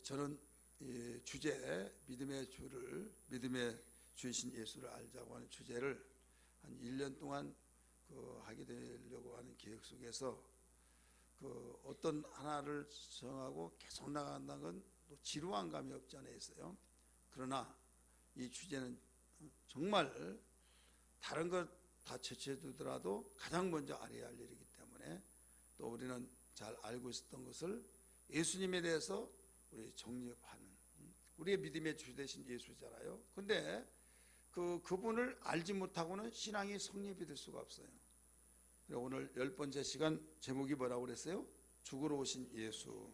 저는 이 주제 믿음의 주이신 예수를 알자고 하는 주제를 한 1년 동안 하게 되려고 하는 계획 속에서 어떤 하나를 정하고 계속 나간다는 건 또 지루한 감이 없지 않아 있어요. 그러나 이 주제는 정말 다른 것 다 제쳐두더라도 가장 먼저 알아야 할 일이기 때문에, 또 우리는 잘 알고 있었던 것을 예수님에 대해서 우리 정립하는, 우리의 믿음의 주 되신 예수잖아요. 근데 그분을 알지 못하고는 신앙이 성립이 될 수가 없어요. 오늘 10번째 시간 제목이 뭐라고 그랬어요? 죽으러 오신 예수.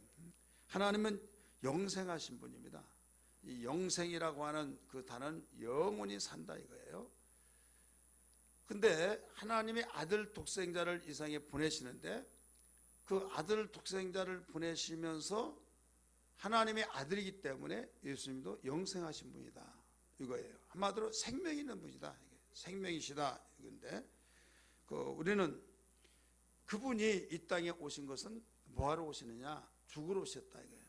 하나님은 영생하신 분입니다. 이 영생이라고 하는 그 단어는 영원히 산다 이거예요. 근데 하나님의 아들 독생자를 이 세상에 보내시는데, 그 아들 독생자를 보내시면서 하나님의 아들이기 때문에 예수님도 영생하신 분이다 이거예요. 한마디로 생명이 있는 분이다, 이게 생명이시다 이건데, 우리는 그분이 이 땅에 오신 것은 뭐하러 오시느냐? 죽으러 오셨다 이거예요.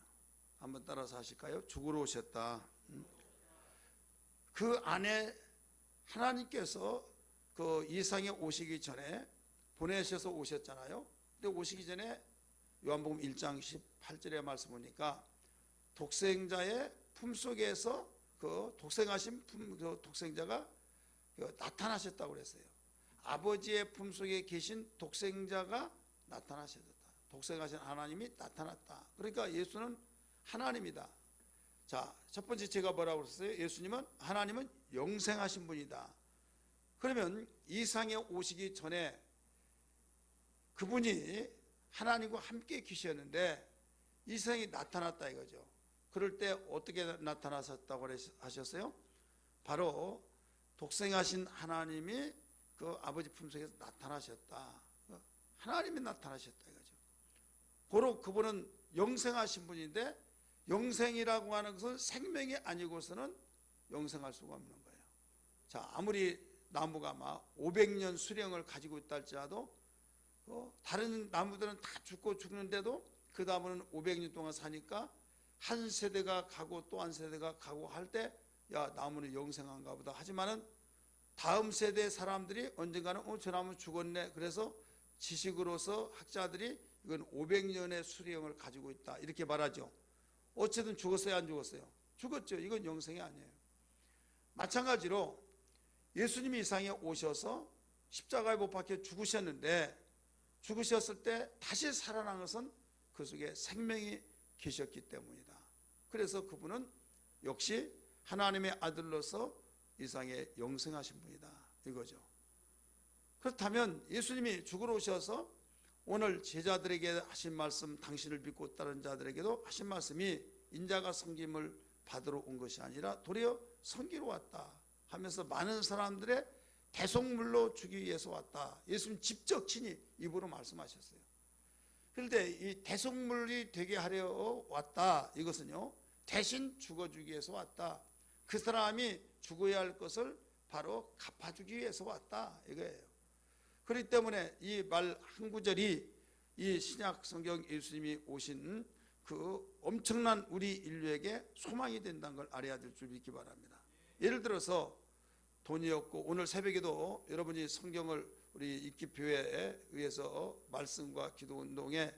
한번 따라서 하실까요? 죽으러 오셨다. 그 안에 하나님께서 이 세상에 오시기 전에 보내셔서 오셨잖아요. 근데 오시기 전에 요한복음 1장 18절의 말씀 보니까 독생자의 품속에서 독생하신 독생자가 나타나셨다고 그랬어요. 아버지의 품속에 계신 독생자가 나타나셨다. 독생하신 하나님이 나타났다. 그러니까 예수는 하나님이다. 자, 첫 번째 제가 뭐라고 그랬어요? 하나님은 영생하신 분이다. 그러면 이 세상에 오시기 전에 그분이 하나님과 함께 계셨는데 이 세상에 나타났다 이거죠. 그럴 때 어떻게 나타나셨다고 하셨어요? 바로 독생하신 하나님이 그 아버지 품속에서 나타나셨다. 하나님이 나타나셨다 이거죠. 고로 그분은 영생하신 분인데, 영생이라고 하는 것은 생명이 아니고서는 영생할 수가 없는 거예요. 자, 아무리 나무가 막 500년 수령을 가지고 있다 할지라도 다른 나무들은 다 죽고 죽는데도 그 나무는 500년 동안 사니까 한 세대가 가고 또 한 세대가 가고 할 때, 야, 나무는 영생한가 보다. 하지만은 다음 세대 사람들이 언젠가는 저 나무 죽었네. 그래서 지식으로서 학자들이 이건 500년의 수령을 가지고 있다 이렇게 말하죠. 어쨌든 죽었어요, 안 죽었어요? 죽었죠. 이건 영생이 아니에요. 마찬가지로 예수님이 이 세상에 오셔서 십자가에 못 박혀 죽으셨는데, 죽으셨을 때 다시 살아난 것은 그 속에 생명이 계셨기 때문이다. 그래서 그분은 역시 하나님의 아들로서 이 세상에 영생하신 분이다 이거죠. 그렇다면 예수님이 죽으러 오셔서 오늘 제자들에게 하신 말씀, 당신을 믿고 따른 자들에게도 하신 말씀이 인자가 섬김을 받으러 온 것이 아니라 도리어 섬기러 왔다 하면서 많은 사람들의 대속물로 주기 위해서 왔다. 예수님 직접 친히 입으로 말씀하셨어요. 그런데 이 대속물이 되게 하려 왔다, 이것은요 대신 죽어주기 위해서 왔다. 그 사람이 죽어야 할 것을 바로 갚아주기 위해서 왔다 이거예요. 그렇기 때문에 이 말 한 구절이 이 신약 성경 예수님이 오신 그 엄청난 우리 인류에게 소망이 된다는 걸 알아야 될 줄 믿기 바랍니다. 예를 들어서 돈이 없고, 오늘 새벽에도 여러분이 성경을 우리 입기표에 의해서 말씀과 기도 운동에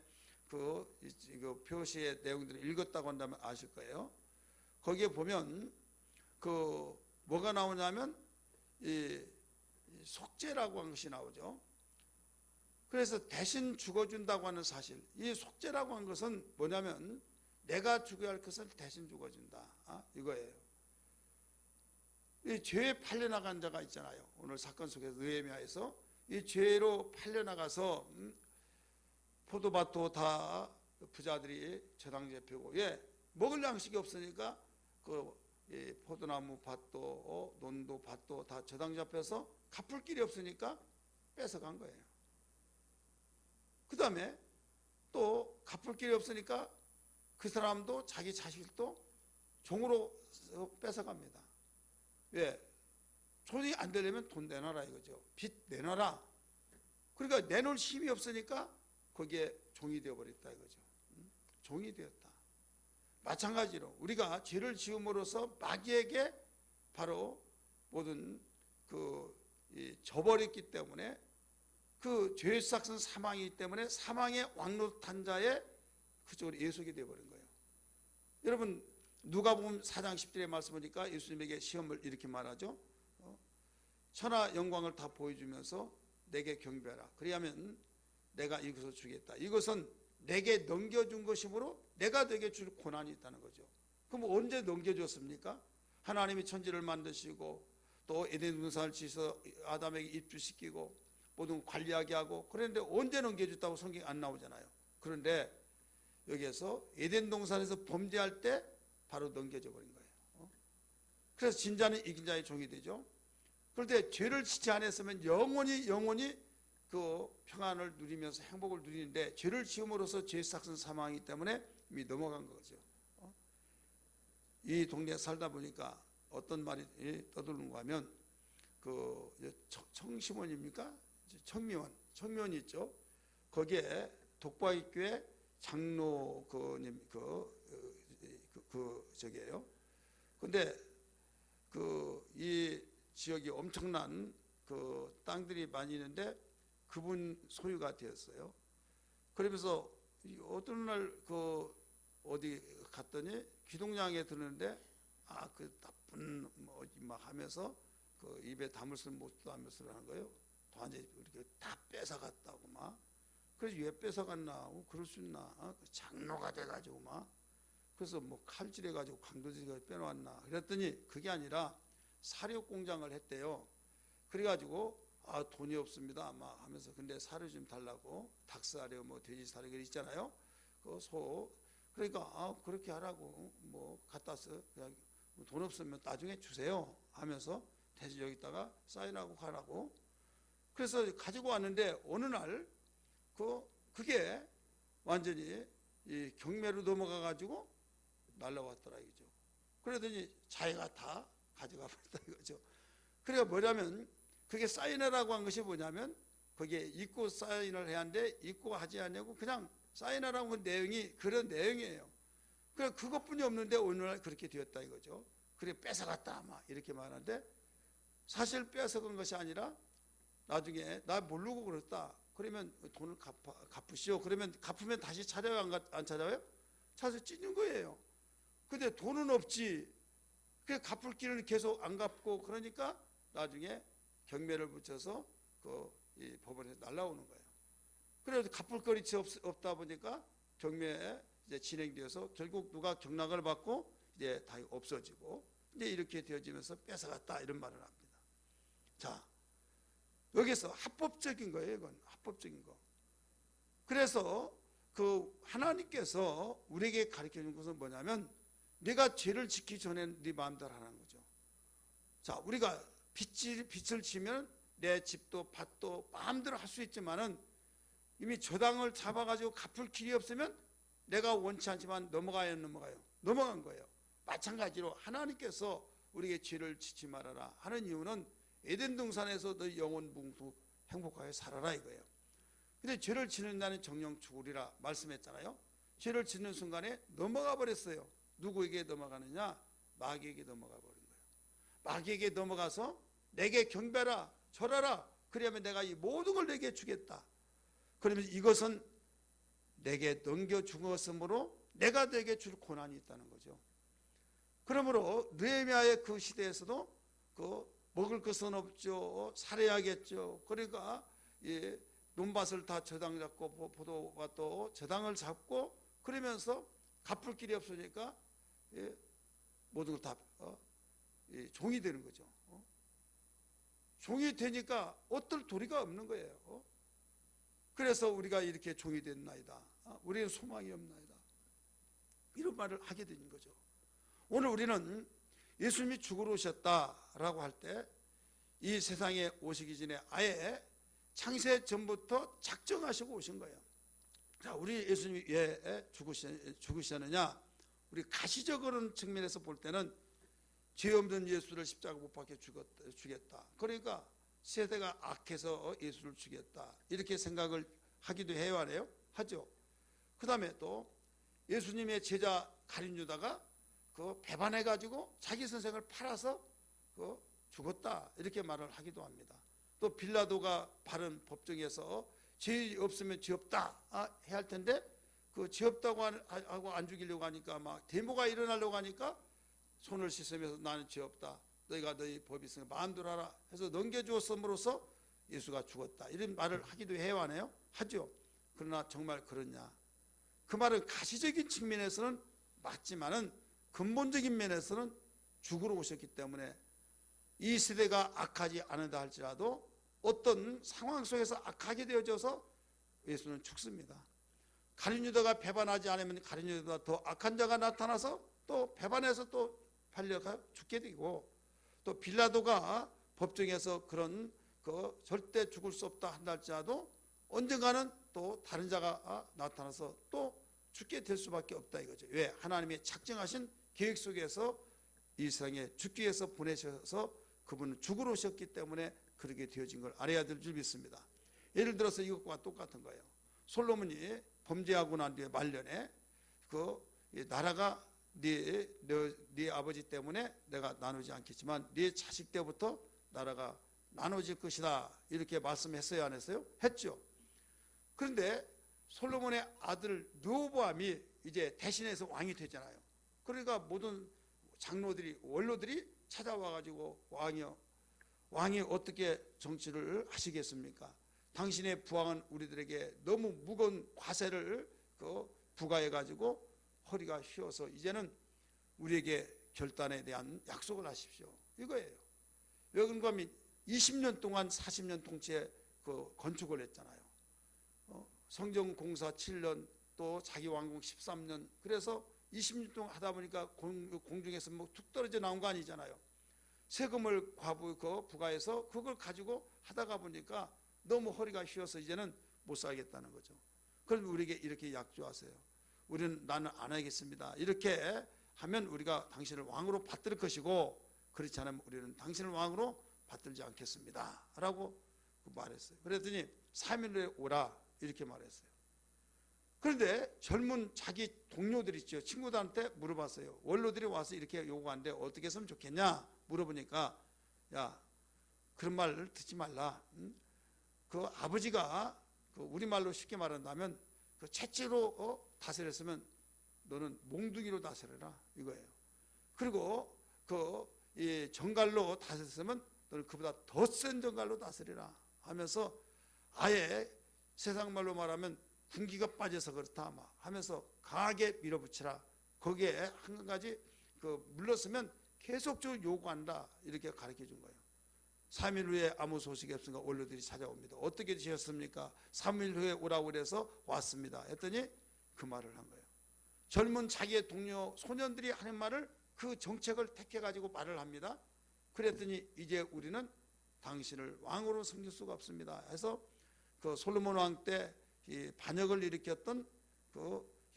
그 표시의 내용들을 읽었다고 한다면 아실 거예요. 거기에 보면 뭐가 나오냐면 이 속죄라고 하는 것이 나오죠. 그래서 대신 죽어준다고 하는 사실, 이 속죄라고 하는 것은 뭐냐면 내가 죽어야 할 것을 대신 죽어준다 이거예요. 이 죄에 팔려나간 자가 있잖아요. 오늘 사건 속에서 느헤미야에서 이 죄로 팔려나가서 포도밭도 다 부자들이 저당 잡히고, 먹을 양식이 없으니까 포도나무 밭도 논도 밭도 다 저당 잡혀서 갚을 길이 없으니까 뺏어간 거예요. 그 다음에 또 갚을 길이 없으니까 그 사람도 자기 자식도 종으로 뺏어갑니다. 왜? 손이 안 되려면 돈 내놔라 이거죠. 빚 내놔라. 그러니까 내놓을 힘이 없으니까 거기에 종이 되어버렸다 이거죠. 종이 되었다. 마찬가지로 우리가 죄를 지음으로써 마귀에게 바로 모든 져버렸기 때문에 그 죄의 삭은 사망이기 때문에 사망의 왕노릇한 자의 그쪽으로 예속이 되어버린 거예요. 여러분 누가복음 4장 10절의 말씀 보니까 예수님에게 시험을 이렇게 말하죠. 천하 영광을 다 보여주면서 내게 경배하라. 그리하면 내가 이것을 주겠다. 이것은 내게 넘겨준 것이므로 내가 내게 줄 고난이 있다는 거죠. 그럼 언제 넘겨줬습니까? 하나님이 천지를 만드시고 또 에덴 동산을 지어서 아담에게 입주시키고 모든 관리하게 하고 그런데 언제 넘겨줬다고 성경에 안 나오잖아요. 그런데 여기에서 에덴 동산에서 범죄할 때 바로 넘겨져 버린 거예요. 그래서 진자는 이긴 자의 종이 되죠. 그런데 죄를 짓지 않았으면 영원히 그 평안을 누리면서 행복을 누리는데 죄를 지음으로써 죄의 삭은 사망이기 때문에 이미 넘어간 거죠. 이 동네에 살다 보니까 어떤 말이 떠도는가 하면 그 청심원입니까? 청미원 있죠. 거기에 독바이교회 장로 저기에요. 근데 이 지역이 엄청난 땅들이 많이 있는데 그분 소유가 되었어요. 그러면서 어떤 날 어디 갔더니 기동장에 드는데 그 나쁜 막 하면서 입에 담을 수 못도 하면서 하는 거예요. 완전히 이렇게 다 뺏어갔다고 막. 그래서 왜 뺏어갔나? 그럴 수 있나? 장로가 돼가지고 막. 그래서 뭐 칼질해가지고 강도질해서 빼놓았나? 그랬더니 그게 아니라 사료 공장을 했대요. 그래가지고 돈이 없습니다 막 하면서 근데 사료 좀 달라고 닭사료 뭐 돼지 사료 있잖아요. 그러니까 그렇게 하라고 뭐 갖다 써. 그냥 돈 없으면 나중에 주세요 하면서 대신 여기다가 사인하고 가라고. 그래서 가지고 왔는데 어느 날 그게 완전히 이 경매로 넘어가 가지고 날라왔더라 이거죠. 그러더니 자기가 다 가져가 버렸다 이거죠. 그러니까 뭐냐면 그게 사인하라고 한 것이 뭐냐면 거기에 읽고 사인을 해야 하는데 읽고 하지 않냐고 그냥 사인하라고 한 내용이 그런 내용이에요. 그래 그것뿐이 없는데 오늘날 그렇게 되었다 이거죠. 그래 뺏어갔다 막 이렇게 말하는데 사실 뺏어간 것이 아니라 나중에 나 모르고 그랬다. 그러면 돈을 갚으시오. 그러면 갚으면 다시 찾아요 안 찾아요? 찾아서 찢는 거예요. 근데 돈은 없지. 그 갚을 길은 계속 안 갚고 그러니까 나중에 경매를 붙여서 이 법원에서 날라오는 거예요. 그래서 갚을 거리 없다 보니까 경매에 이제 진행되어서 결국 누가 경락을 받고 이제 다 없어지고 이제 이렇게 되어지면서 뺏어갔다 이런 말을 합니다. 자, 여기서 합법적인 거예요. 이건 합법적인 거. 그래서 하나님께서 우리에게 가르쳐 준 것은 뭐냐면 네가 죄를 짓기 전에 네 마음대로 하는 거죠. 자, 우리가 빚을 지면 내 집도 밭도 마음대로 할 수 있지만은 이미 저당을 잡아가지고 갚을 길이 없으면 내가 원치 않지만 넘어간 거예요. 마찬가지로 하나님께서 우리에게 죄를 짓지 말아라 하는 이유는 에덴 동산에서 너 영원 뭉툭 행복하게 살아라 이거예요. 근데 죄를 짓는 자는 정령 죽으리라 말씀했잖아요. 죄를 짓는 순간에 넘어가 버렸어요. 누구에게 넘어가느냐? 마귀에게 넘어가 버린 거예요. 마귀에게 넘어가서 내게 경배하라 절하라 그러면 내가 이 모든 걸 내게 주겠다. 그러면 이것은 내게 넘겨준 것으므로 내가 내게 줄 고난이 있다는 거죠. 그러므로 느헤미야의 그 시대에서도 먹을 것은 없죠. 살해야겠죠. 그러니까 논밭을 다 저당 잡고 포도밭도 저당을 잡고 그러면서 갚을 길이 없으니까 모든 걸 다 종이 되는 거죠. 종이 되니까 어떨 도리가 없는 거예요. 그래서 우리가 이렇게 종이 됐나이다. 우리는 소망이 없나이다. 이런 말을 하게 된 거죠. 오늘 우리는 예수님이 죽으러 오셨다라고 할 때 이 세상에 오시기 전에 아예 창세 전부터 작정하시고 오신 거예요. 자, 우리 예수님이 왜 죽으셨느냐? 우리 가시적인 측면에서 볼 때는 죄 없는 예수를 십자가 못 박혀 죽였다. 그러니까 세대가 악해서 예수를 죽였다. 이렇게 생각을 하기도 해요, 안 해요? 하죠. 그 다음에 또 예수님의 제자 가룟 유다가 그 배반해 가지고 자기 선생을 팔아서 그 죽었다 이렇게 말을 하기도 합니다. 또 빌라도가 바른 법정에서 죄 없으면 죄 없다 해야 할 텐데 그 죄 없다고 하고 안 죽이려고 하니까 막 데모가 일어나려고 하니까 손을 씻으면서 나는 죄 없다. 너희가 너희 법이 있으니 마음대로 하라 해서 넘겨주었음으로써 예수가 죽었다. 이런 말을 하기도 해야 하네요. 하죠. 그러나 정말 그렇냐? 그 말은 가시적인 측면에서는 맞지만은 근본적인 면에서는 죽으러 오셨기 때문에 이 시대가 악하지 않은다 할지라도 어떤 상황 속에서 악하게 되어져서 예수는 죽습니다. 가룟 유다가 배반하지 않으면 가룟 유다보다 더 악한 자가 나타나서 또 배반해서 또 팔려가 죽게 되고, 또 빌라도가 법정에서 그런 그 절대 죽을 수 없다 한다 할지라도 언젠가는 또 다른 자가 나타나서 또 죽게 될 수밖에 없다 이거죠. 왜? 하나님의 작정하신 계획 속에서 이 세상에 죽기 위해서 보내셔서 그분은 죽으러 오셨기 때문에 그렇게 되어진 걸 알아야 될 줄 믿습니다. 예를 들어서 이것과 똑같은 거예요. 솔로몬이 범죄하고 난 뒤에 말년에 그 나라가 네 아버지 때문에 내가 나누지 않겠지만 네 자식 때부터 나라가 나눠질 것이다 이렇게 말씀했어요, 안 했어요? 했죠. 그런데 솔로몬의 아들 르호보암이 이제 대신해서 왕이 되잖아요. 그러니까 모든 장로들이 원로들이 찾아와 가지고 왕이 어떻게 정치를 하시겠습니까? 당신의 부왕은 우리들에게 너무 무거운 과세를 부과해 가지고 허리가 휘어서 이제는 우리에게 결단에 대한 약속을 하십시오. 이거예요. 왜 그런가 하면 20년 동안 40년 통치에 건축을 했잖아요. 성전 공사 7년 또 자기 왕궁 13년 그래서 20년 동안 하다 보니까 공중에서 뭐 툭 떨어져 나온 거 아니잖아요. 세금을 부과해서 그걸 가지고 하다가 보니까 너무 허리가 휘어서 이제는 못 살겠다는 거죠. 그럼 우리에게 이렇게 약조하세요. 우리는 나는 안 하겠습니다. 이렇게 하면 우리가 당신을 왕으로 받들 것이고 그렇지 않으면 우리는 당신을 왕으로 받들지 않겠습니다 라고 말했어요. 그랬더니 3일 후에 오라 이렇게 말했어요. 그런데 젊은 자기 동료들 있죠. 친구들한테 물어봤어요. 원로들이 와서 이렇게 요구하는데 어떻게 했으면 좋겠냐 물어보니까 야 그런 말을 듣지 말라. 그 아버지가 우리말로 쉽게 말한다면 그 채찍으로 다스렸으면 너는 몽둥이로 다스려라 이거예요. 그리고 이 정갈로 다스렸으면 너는 그보다 더 센 정갈로 다스리라 하면서 아예 세상 말로 말하면 군기가 빠져서 그렇다 하면서 강하게 밀어붙이라. 거기에 한 가지 물렀으면 계속적으로 요구한다 이렇게 가르쳐 준 거예요. 3일 후에 아무 소식이 없으니까 원로들이 찾아옵니다. 어떻게 되셨습니까? 3일 후에 오라고 그래서 왔습니다 했더니 그 말을 한 거예요. 젊은 자기의 동료 소년들이 하는 말을 그 정책을 택해 가지고 말을 합니다. 그랬더니 이제 우리는 당신을 왕으로 섬길 수가 없습니다 해서 그 솔로몬 왕 때 이 반역을 일으켰던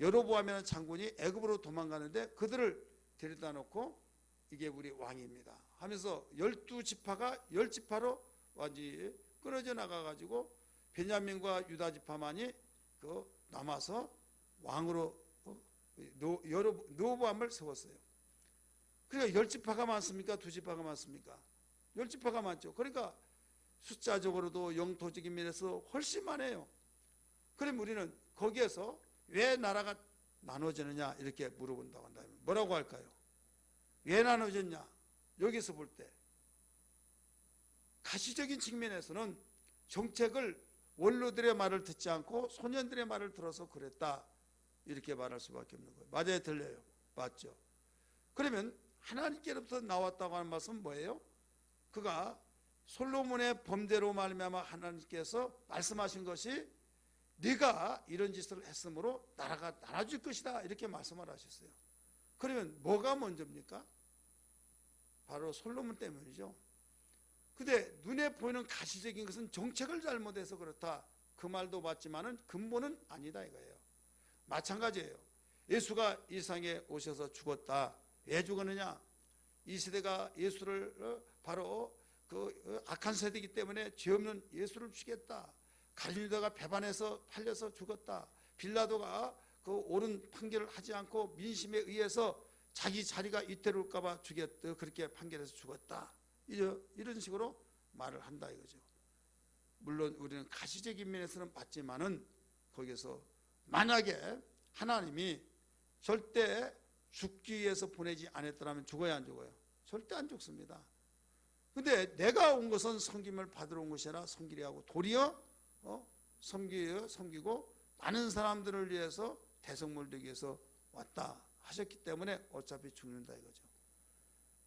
여로보암이라는 장군이 애굽으로 도망가는데 그들을 데려다 놓고 이게 우리 왕입니다 하면서 12지파가 10지파로 완전히 끊어져 나가 가지고 베냐민과 유다 지파만이 남아서 왕으로 르호보암을 세웠어요. 그러니까 10지파가 많습니까? 2지파가 많습니까? 10지파가 많죠. 그러니까 숫자적으로도 영토적인 면에서 훨씬 많아요. 그럼 우리는 거기에서 왜 나라가 나눠지느냐 이렇게 물어본다고 한다면 뭐라고 할까요? 왜 나눠졌냐? 여기서 볼 때 가시적인 측면에서는 정책을 원로들의 말을 듣지 않고 소년들의 말을 들어서 그랬다 이렇게 말할 수밖에 없는 거예요. 맞아요? 들려요? 맞죠? 그러면 하나님께로부터 나왔다고 하는 말씀은 뭐예요? 그가 솔로몬의 범죄로 말미암아 하나님께서 말씀하신 것이 네가 이런 짓을 했으므로 나라가 나눠질 것이다 이렇게 말씀을 하셨어요. 그러면 뭐가 먼저입니까? 바로 솔로몬 때문이죠. 근데 눈에 보이는 가시적인 것은 정책을 잘못해서 그렇다 그 말도 맞지만은 근본은 아니다 이거예요. 마찬가지예요. 예수가 이 세상에 오셔서 죽었다. 왜 죽었느냐? 이 세대가 예수를 바로 악한 세대이기 때문에 죄 없는 예수를 죽였다. 가룟 유다가 배반해서 팔려서 죽었다. 빌라도가 그 옳은 판결을 하지 않고 민심에 의해서 자기 자리가 위태로울까 봐 죽였다. 그렇게 판결해서 죽었다. 이런 식으로 말을 한다 이거죠. 물론 우리는 가시적인 면에서는 맞지만은 거기서 만약에 하나님이 절대 죽기 위해서 보내지 않았더라면 죽어야 안 죽어요? 절대 안 죽습니다. 근데 내가 온 것은 섬김을 받으러 온 것이 아니라 섬기려 하고 도리어 섬기고 많은 사람들을 위해서 대성물 되기 위해서 왔다 하셨기 때문에 어차피 죽는다 이거죠.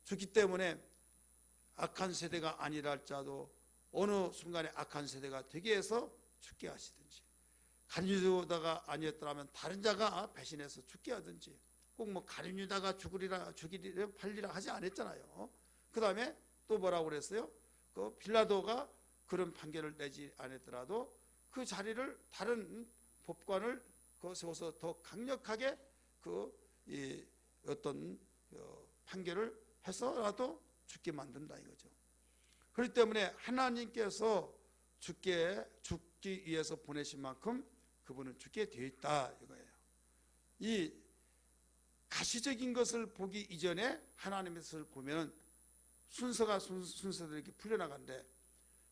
죽기 때문에 악한 세대가 아니라 할지라도 어느 순간에 악한 세대가 되게 해서 죽게 하시든지, 가룟유다가 아니었더라면 다른 자가 배신해서 죽게 하든지, 꼭 뭐 가룟유다가 죽이리라 팔리라 하지 않았잖아요. 그 다음에 또 뭐라고 그랬어요? 그 빌라도가 그런 판결을 내지 않았더라도 그 자리를 다른 법관을 세워서 더 강력하게 어떤 판결을 해서라도 죽게 만든다 이거죠. 그렇기 때문에 하나님께서 죽기 위해서 보내신 만큼 그분은 죽게 되어 있다 이거예요. 이 가시적인 것을 보기 이전에 하나님의 것을 보면 순서대로 이렇게 풀려나가는데,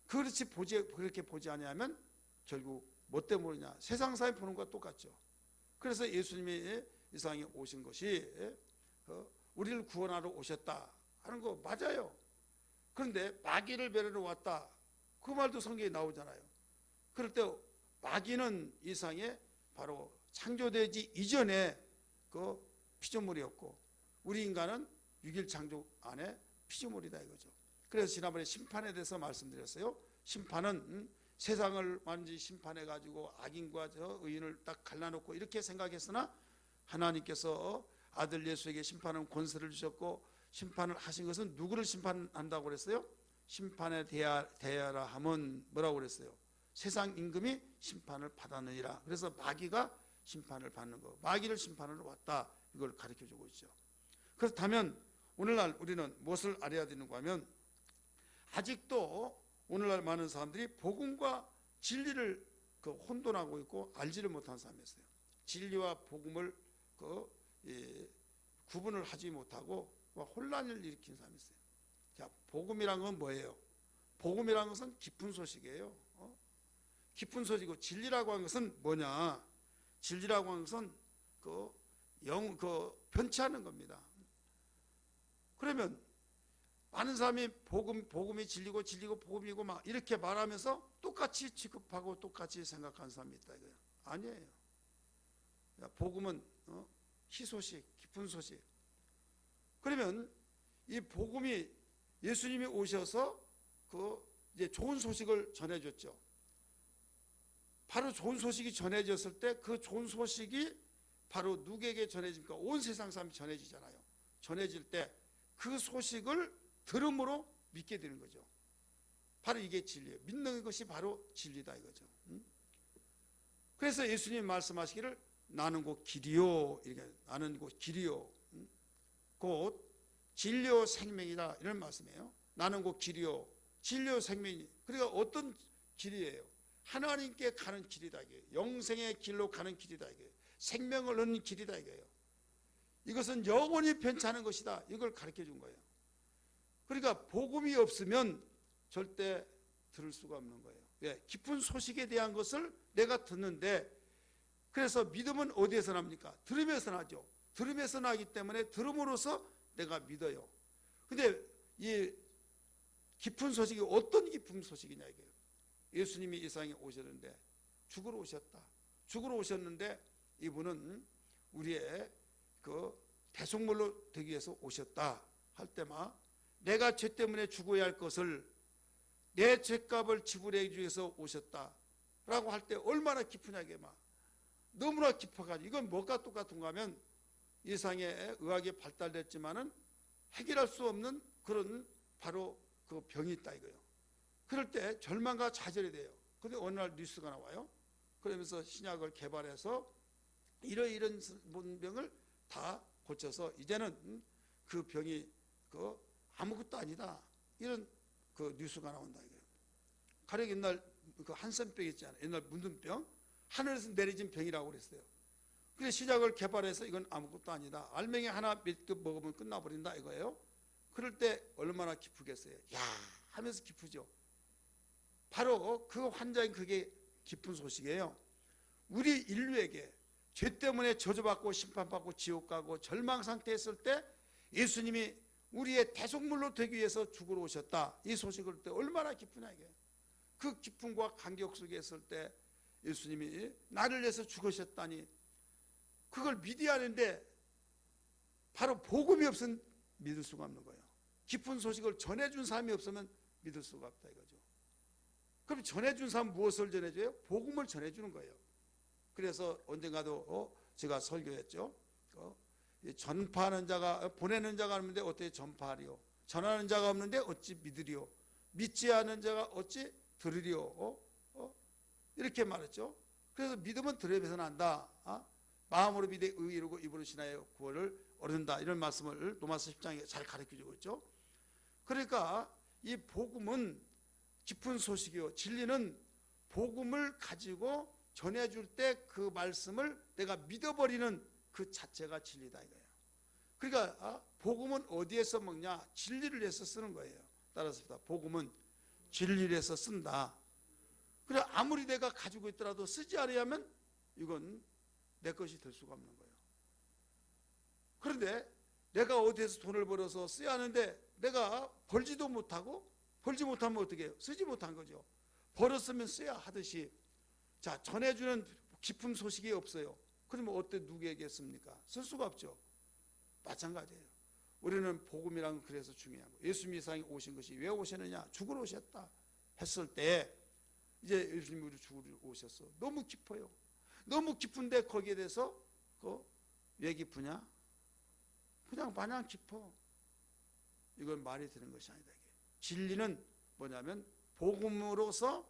그렇게 보지 않으면 결국 뭐 때문이냐? 세상 사람 보는 것과 똑같죠. 그래서 예수님이 이 세상에 오신 것이 우리를 구원하러 오셨다 하는 거 맞아요. 그런데 마귀를 멸하러 왔다, 그 말도 성경에 나오잖아요. 그럴 때 마귀는 이 세상에 바로 창조되지 이전에 그 피조물이었고, 우리 인간은 6일 창조 안에 피조물이다 이거죠. 그래서 지난번에 심판에 대해서 말씀드렸어요. 심판은 세상을 완전히 심판해 가지고 악인과 의인을 딱 갈라놓고 이렇게 생각했으나, 하나님께서 아들 예수에게 심판하는 권세를 주셨고, 심판을 하신 것은 누구를 심판한다고 그랬어요? 심판에 대하라 함은 뭐라고 그랬어요? 세상 임금이 심판을 받았느니라. 그래서 마귀가 심판을 받는 거, 마귀를 심판하러 왔다, 이걸 가르쳐 주고 있죠. 그렇다면 오늘날 우리는 무엇을 알아야 되는가 하면, 아직도 오늘날 많은 사람들이 복음과 진리를 혼돈하고 있고 알지를 못하는 사람이 있어요. 진리와 복음을 구분을 하지 못하고 혼란을 일으키는 사람이 있어요. 자, 복음이란 건 뭐예요? 복음이란 것은 깊은 소식이에요. 깊은 소식이고, 진리라고 하는 것은 뭐냐? 진리라고 하는 것은 변치 않는 겁니다. 그러면 많은 사람이 복음이 진리고 복음이고 막 이렇게 말하면서 똑같이 취급하고 똑같이 생각하는 사람이 있다 이거예요. 아니에요. 복음은 희소식, 깊은 소식. 그러면 이 복음이, 예수님이 오셔서 이제 좋은 소식을 전해줬죠. 바로 좋은 소식이 전해졌을 때 그 좋은 소식이 바로 누구에게 전해집니까? 온 세상 사람이 전해지잖아요. 전해질 때 그 소식을 들음으로 믿게 되는 거죠. 바로 이게 진리예요. 믿는 것이 바로 진리다 이거죠. 그래서 예수님이 말씀하시기를 나는 곧 길이요, 이렇게 나는 곧 길이요, 곧 진리요 생명이다, 이런 말씀이에요. 나는 곧 길이요, 진리요 생명이. 그러니까 어떤 길이에요? 하나님께 가는 길이다 이거예요. 영생의 길로 가는 길이다 이거예요. 생명을 얻는 길이다 이거예요. 이것은 영원히 변치 않은 것이다, 이걸 가르쳐 준 거예요. 그러니까 복음이 없으면 절대 들을 수가 없는 거예요. 왜? 깊은 소식에 대한 것을 내가 듣는데, 그래서 믿음은 어디에서 납니까? 들음에서 나죠. 들음에서 나기 때문에 들음으로써 내가 믿어요. 근데 이 깊은 소식이 어떤 깊은 소식이냐 이거예요. 예수님이 이 세상에 오셨는데 죽으러 오셨다. 죽으러 오셨는데 이분은 우리의 대속물로 되기 위해서 오셨다 할 때만, 내가 죄 때문에 죽어야 할 것을 내 죄값을 지불해 주기 위해서 오셨다라고 할 때 얼마나 깊으냐 이게 막 너무나 깊어가지고, 이건 뭐가 똑같은가 하면 이 세상에 의학이 발달됐지만은 해결할 수 없는 그런 바로 그 병이 있다 이거예요. 그럴 때 절망과 좌절이 돼요. 근데 어느 날 뉴스가 나와요. 그러면서 신약을 개발해서 이런 병을 다 고쳐서 이제는 그 병이 아무것도 아니다, 이런 뉴스가 나온다 이거예요. 가령 옛날 한센병 있잖아요. 옛날 문둥병, 하늘에서 내려진 병이라고 그랬어요. 그래 시작을 개발해서 이건 아무것도 아니다. 알맹이 하나 몇 급 먹으면 끝나버린다 이거예요. 그럴 때 얼마나 기쁘겠어요. 야 하면서 기쁘죠. 바로 그 환장이 그게 기쁜 소식이에요. 우리 인류에게 죄 때문에 저주받고 심판받고 지옥 가고 절망 상태에 있을 때 예수님이 우리의 대속물로 되기 위해서 죽으러 오셨다. 이 소식을 때 얼마나 기쁘냐 이게. 그 기쁨과 감격 속에 있을 때 예수님이 나를 위해서 죽으셨다니 그걸 믿어야 하는데 바로 복음이 없으면 믿을 수가 없는 거예요. 기쁜 소식을 전해준 사람이 없으면 믿을 수가 없다 이거죠. 그럼 전해준 사람 무엇을 전해줘요? 복음을 전해주는 거예요. 그래서 언젠가도 제가 설교했죠. 전파하는 자가 보내는 자가 없는데 어떻게 전파하리요? 전하는 자가 없는데 어찌 믿으리요? 믿지 않은 자가 어찌 들으리요? 이렇게 말했죠. 그래서 믿음은 들음에서 난다. 마음으로 믿어 의에 이르고 입으로 신하여 구원을 얻는다. 이런 말씀을 로마서 10장에 잘 가르쳐주고 있죠. 그러니까 이 복음은 깊은 소식이요. 진리는 복음을 가지고 전해줄 때 그 말씀을 내가 믿어버리는 그 자체가 진리다 이거예요. 그러니까 복음은 어디에서 먹냐? 진리를 위해서 쓰는 거예요. 따라서 복음은 진리를 위해서 쓴다. 그래 아무리 내가 가지고 있더라도 쓰지 않으면 이건 내 것이 될 수가 없는 거예요. 그런데 내가 어디에서 돈을 벌어서 써야 하는데 내가 벌지도 못하고 벌지 못하면 어떻게 해요? 쓰지 못한 거죠. 벌었으면 써야 하듯이 자 전해주는 깊은 소식이 없어요. 그러면 어때 누구에게 씁니까? 쓸 수가 없죠. 마찬가지예요. 우리는 복음이란 그래서 중요한 거예요. 예수님이 이 세상에 오신 것이 왜 오셨느냐? 죽으러 오셨다 했을 때 이제 예수님이 우리 죽으러 오셨어. 너무 깊어요. 너무 깊은데 거기에 대해서 왜 깊으냐? 그냥 마냥 깊어. 이건 말이 되는 것이 아니다. 진리는 뭐냐면 복음으로서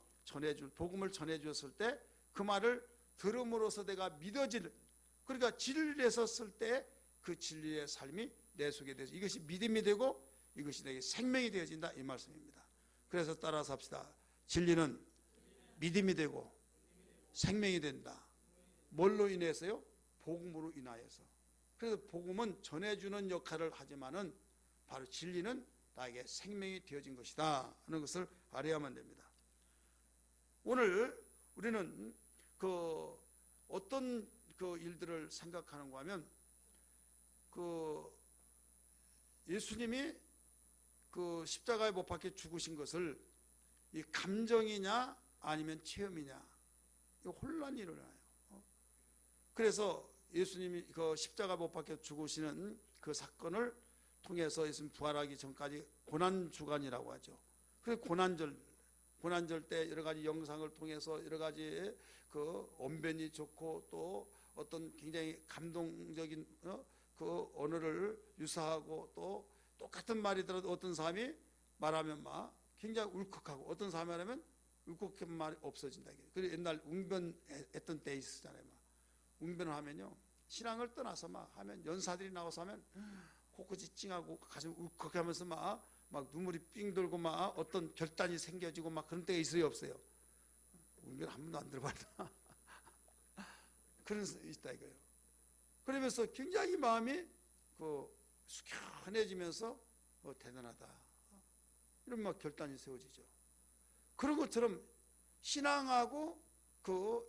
복음을 전해주었을 때 그 말을 들음으로써 내가 믿어지는, 그러니까 진리에서 쓸 때 그 진리의 삶이 내 속에 대해서 이것이 믿음이 되고 이것이 내게 생명이 되어진다 이 말씀입니다. 그래서 따라서 합시다. 진리는 믿음이 되고 생명이 된다. 뭘로 인해서요? 복음으로 인하여서. 그래서 복음은 전해주는 역할을 하지만은 바로 진리는 나에게 생명이 되어진 것이다 하는 것을 알아야만 됩니다. 오늘 우리는 어떤 일들을 생각하는가 하면 예수님이 십자가에 못 박혀 죽으신 것을 이 감정이냐 아니면 체험이냐 이 혼란이 일어나요. 그래서 예수님이 십자가 못 박혀 죽으시는 그 사건을 통해서 예수님 부활하기 전까지 고난주간이라고 하죠. 그 고난절 때 여러 가지 영상을 통해서 여러 가지 언변이 좋고 또 어떤 굉장히 감동적인 그 언어를 유사하고 또 똑같은 말이더라도 어떤 사람이 말하면 굉장히 울컥하고 어떤 사람이 말하면 울컥한 말이 없어진다. 그리고 옛날 웅변했던 때 있었잖아요. 웅변을 하면요 신앙을 떠나서 하면 연사들이 나와서 하면 코끝이 찡하고 가슴 울컥하면서 막 눈물이 삥 돌고 어떤 결단이 생겨지고 그런 때가 있어요 없어요? 웅변 한 번도 안 들어봤다. 그런 수 있다 이거예요. 그러면서 굉장히 마음이 숙연해지면서 대단하다 이런 결단이 세워지죠. 그런 것처럼 신앙하고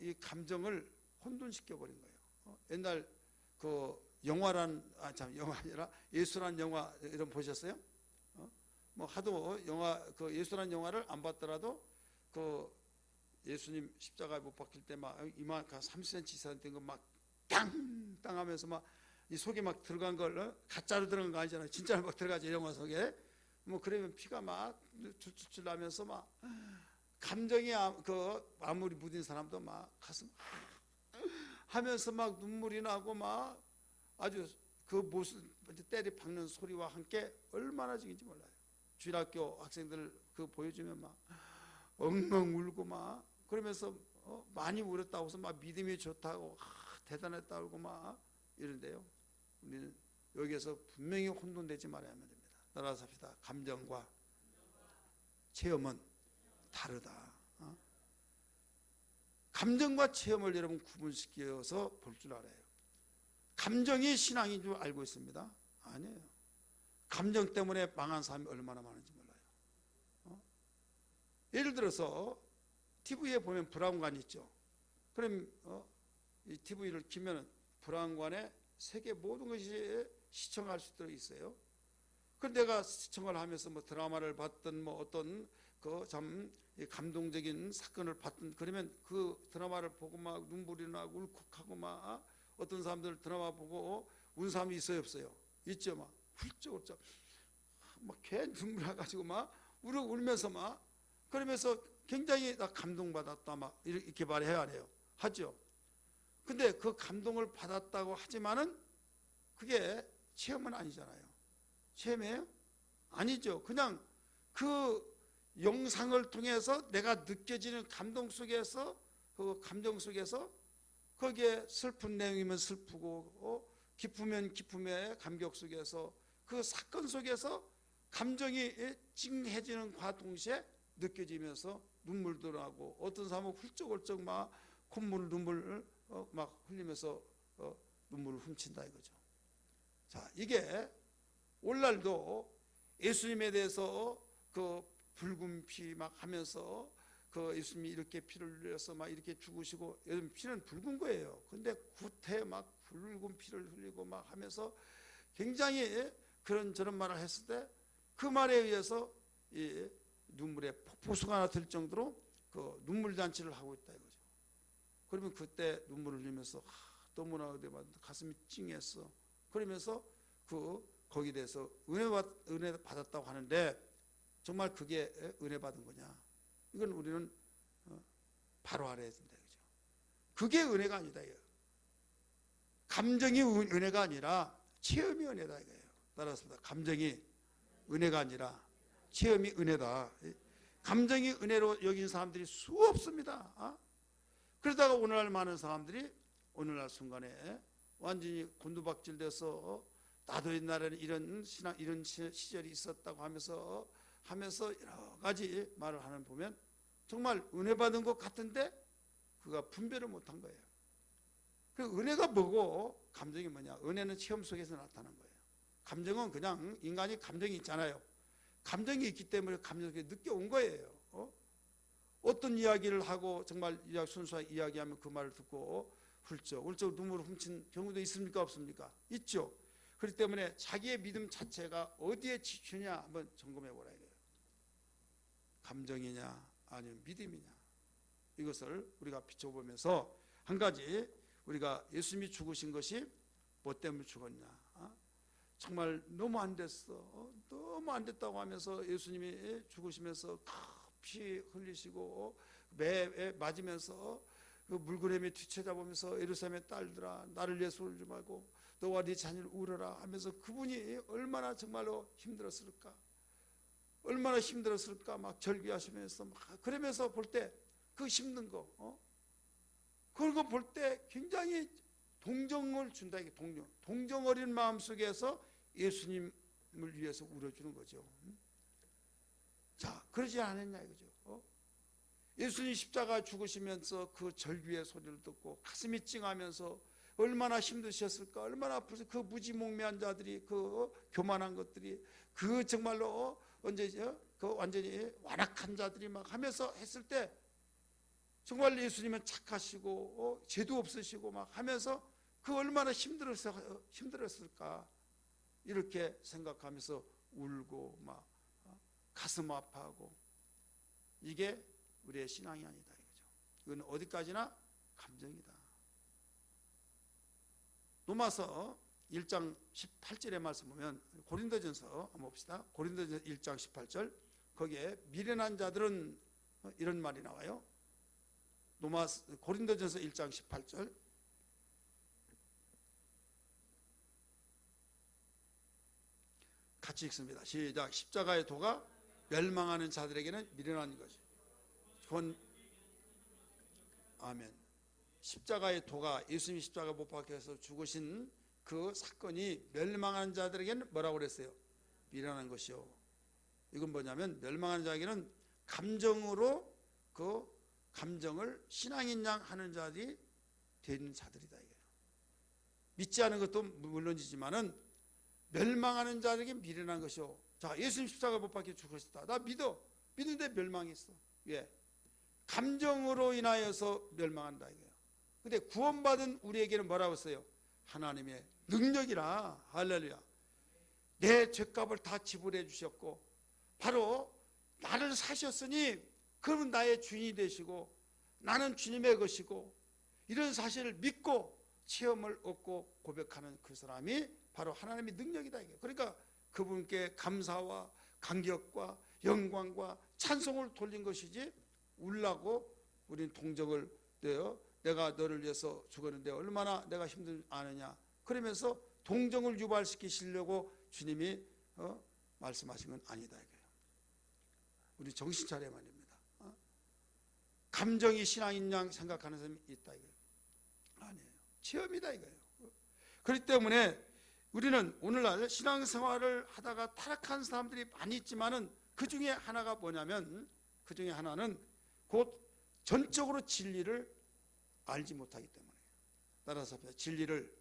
이 감정을 혼돈시켜 버린 거예요. 옛날 영화란 영화 아니라 예수란 영화 이런 보셨어요? 하도 예수란 영화를 안 봤더라도 예수님 십자가에 못 박힐 때 이만큼 3cm 이상 된 거 땅땅 하면서 이 속에 들어간 걸 가짜로 들어간 거 아니잖아요. 진짜로 들어가죠 영화 속에. 그러면 피가 줄줄 나면서 감정이 아무리 무딘 사람도 가슴 하면서 눈물이 나고 아주 그 모습 때리 박는 소리와 함께 얼마나 지긴지 몰라요. 주일학교 학생들 보여주면 엉엉 울고 그러면서 많이 울었다고 해서 믿음이 좋다고 대단했다고 하고 이런데요. 우리는 여기에서 분명히 혼돈되지 말아야만 됩니다. 따라서 합시다. 감정과 체험은 다르다. 감정과 체험을 여러분 구분시켜서 볼 줄 알아요. 감정이 신앙인 줄 알고 있습니다. 아니에요. 감정 때문에 망한 사람이 얼마나 많은지 몰라요. 예를 들어서 TV에 보면 브라운관 있죠. 그럼 이 TV를 키면 브라운관에 세계 모든 것이 시청할 수 있도록 있어요. 그런데 내가 시청을 하면서 뭐 드라마를 봤든 뭐 어떤 그 참 감동적인 사건을 봤든 그러면 그 드라마를 보고 막 눈물이 나고 울컥하고 막 어떤 사람들 드라마 보고 운 사람이 있어요, 없어요? 있죠. 막 훌쩍훌쩍 막 괜히 눈물 나가지고 막 울면서 막 그러면서 굉장히 나 감동받았다 막 이렇게 말해야 해요. 하죠. 근데 그 감동을 받았다고 하지만은 그게 체험은 아니잖아요. 체험이에요? 아니죠. 그냥 그 영상을 통해서 내가 느껴지는 감동 속에서 그 감정 속에서 거기에 슬픈 내용이면 슬프고 기쁘면 기쁨의 감격 속에서 그 사건 속에서 감정이 찡해지는과 동시에 느껴지면서 눈물도 나고 어떤 사람은 훌쩍훌쩍 막 콧물 눈물을 막 흘리면서 눈물을 훔친다 이거죠. 자, 이게 오늘날도 예수님에 대해서 그 붉은 피 막 하면서 그 예수님이 이렇게 피를 흘려서 막 이렇게 죽으시고 요즘 피는 붉은 거예요. 근데 구태 막 붉은 피를 흘리고 막 하면서 굉장히 그런 저런 말을 했을 때 그 말에 의해서 이 눈물에 폭포수가 하나 들 정도로 그 눈물 잔치를 하고 있다 이거죠. 그러면 그때 눈물을 흘리면서 너무나 가슴이 찡했어. 그러면서 거기에 대해서 은혜 받았다고 하는데 정말 그게 은혜 받은 거냐? 이건 우리는 바로 알아야 된다 이거죠. 그게 은혜가 아니다 이거예요. 감정이 은혜가 아니라 체험이 은혜다 이거예요. 따라서 감정이 은혜가 아니라 체험이 은혜다. 감정이 은혜로 여긴 사람들이 수없습니다. 그러다가 오늘날 많은 사람들이 오늘날 순간에 완전히 곤두박질돼서 나도 옛날에는 이런 시절이 있었다고 하면서 여러 가지 말을 하는 보면 정말 은혜 받은 것 같은데 그가 분별을 못한 거예요. 그 은혜가 뭐고 감정이 뭐냐? 은혜는 체험 속에서 나타난 거예요. 감정은 그냥 인간이 감정이 있잖아요. 감정이 있기 때문에 감정이 느껴온 거예요. 어떤 이야기를 하고 정말 순수하게 이야기하면 그 말을 듣고 훌쩍 눈물을 훔친 경우도 있습니까? 없습니까? 있죠. 그렇기 때문에 자기의 믿음 자체가 어디에 지추냐 한번 점검해 보라 이거예요. 감정이냐 아니면 믿음이냐 이것을 우리가 비춰보면서 한 가지 우리가 예수님이 죽으신 것이 뭐 때문에 죽었냐? 정말 너무 안 됐어. 너무 안 됐다고 하면서 예수님이 죽으시면서 피 흘리시고 매에 맞으면서 그 물구나무에 뒤쳐잡으면서 예루살렘의 딸들아 나를 위해서 울지 말고 너와 네 자녀를 울어라 하면서 그분이 얼마나 정말로 힘들었을까? 얼마나 힘들었을까? 막 절규하시면서 막 그러면서 볼 때 그 힘든 거, 그런 거 볼 때 굉장히 동정을 준다 이게 동정 어린 마음 속에서 예수님을 위해서 울어주는 거죠. 자, 그러지 않았냐 이거죠. 예수님 십자가 죽으시면서 그 절규의 소리를 듣고 가슴이 찡하면서 얼마나 힘드셨을까? 얼마나 아프서 그 무지몽매한 자들이 그 교만한 것들이 그 정말로 그 완전히 완악한 자들이 막 하면서 했을 때 정말 예수님은 착하시고 죄도 없으시고 막 하면서 그 얼마나 힘들었을까? 이렇게 생각하면서 울고 막 가슴 아파하고 이게 우리의 신앙이 아니다 이거죠. 이건 어디까지나 감정이다. 로마서 1장 18절의 말씀 보면 고린도전서 한번 봅시다. 고린도전서 1장 18절 거기에 미련한 자들은 이런 말이 나와요. 고린도전서 1장 18절 같이 읽습니다. 시작. 십자가의 도가 멸망하는 자들에게는 미련한 것이. 아멘. 십자가의 도가 예수님이 십자가 못 박혀서 죽으신 그 사건이 멸망하는 자들에게는 뭐라고 그랬어요? 미련한 것이요. 이건 뭐냐면 멸망하는 자에게는 감정으로 그 감정을 신앙인 양 하는 자들이 된 자들이다 이거예요. 믿지 않은 것도 물론이지만은 멸망하는 자에게 미련한 것이요. 자, 예수님 십자가 못 박혀 죽으셨다. 나 믿어. 믿는데 멸망했어. 왜? 감정으로 인하여서 멸망한다 이거예요. 근데 구원받은 우리에게는 뭐라고 써요? 하나님의 능력이라. 할렐루야. 내 죄값을 다 지불해 주셨고 바로 나를 사셨으니 그러면 나의 주인이 되시고 나는 주님의 것이고 이런 사실을 믿고 체험을 얻고 고백하는 그 사람이 바로 하나님의 능력이다 이게. 그러니까 그분께 감사와 감격과 영광과 찬송을 돌린 것이지 울라고 우린 동정을 내요. 내가 너를 위해서 죽었는데 얼마나 내가 힘들지 않으냐 그러면서 동정을 유발시키시려고 주님이 말씀하신 건 아니다 이거예요. 우리 정신 차려야 말입니다. 감정이 신앙인 양 생각하는 사람이 있다 이거예요. 아니에요. 체험이다 이거예요. 그렇기 때문에 우리는 오늘날 신앙생활을 하다가 타락한 사람들이 많이 있지만은 그 중에 하나가 뭐냐면 그 중에 하나는 곧 전적으로 진리를 알지 못하기 때문이에요. 따라서 진리를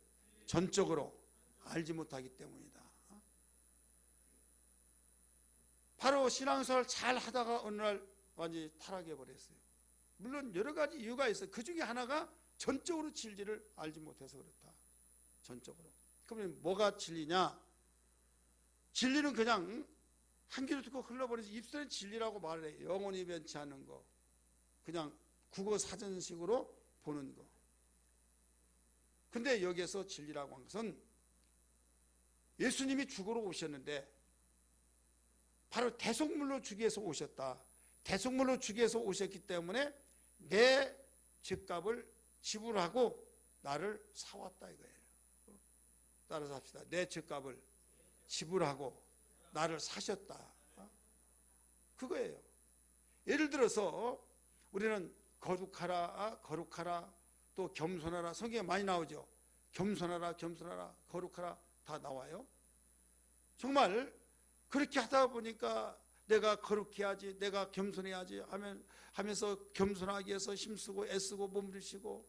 전적으로 알지 못하기 때문이다. 바로 신앙생활을 잘 하다가 어느 날 완전히 타락해 버렸어요. 물론 여러 가지 이유가 있어요. 그 중에 하나가 전적으로 진리를 알지 못해서 그렇다. 전적으로. 그러면 뭐가 진리냐? 진리는 그냥 한 귀로 듣고 흘러버려서 입술엔 진리라고 말을 해요. 영원히 변치 않는 거. 그냥 국어 사전식으로 보는 거. 근데 여기에서 진리라고 한 것은 예수님이 죽으러 오셨는데 바로 대속물로 주기 위해서 오셨다. 대속물로 주기 위해서 오셨기 때문에 내 죄값을 지불하고 나를 사왔다 이거예요. 따라서 합시다. 내 죄값을 지불하고 나를 사셨다. 그거예요. 예를 들어서 우리는 거룩하라, 거룩하라, 또 겸손하라. 성경에 많이 나오죠. 겸손하라, 겸손하라, 거룩하라 다 나와요. 정말 그렇게 하다 보니까 내가 거룩해야지, 내가 겸손해야지 하면서 겸손하기 위해서 힘쓰고 애쓰고 몸부림치고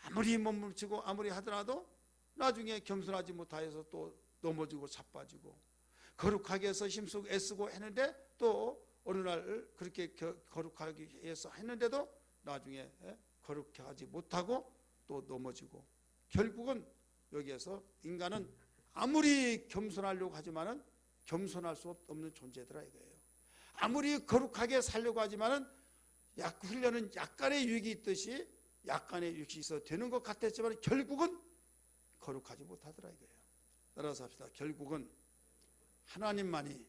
아무리 몸부림치고 아무리 하더라도 나중에 겸손하지 못하여서 또 넘어지고 자빠지고 거룩하게 해서 힘쓰고 애쓰고 했는데 또 어느 날 그렇게 거룩하게 해서 했는데도 나중에 거룩하게 하지 못하고 또 넘어지고 결국은 여기에서 인간은 아무리 겸손하려고 하지만은 겸손할 수 없는 존재더라 이거예요. 아무리 거룩하게 살려고 하지만은 훈련은 약간의 유익이 있듯이 약간의 유익이 있어 되는 것 같았지만 결국은 거룩하지 못하더라 이거예요. 따라서 합시다. 결국은 하나님만이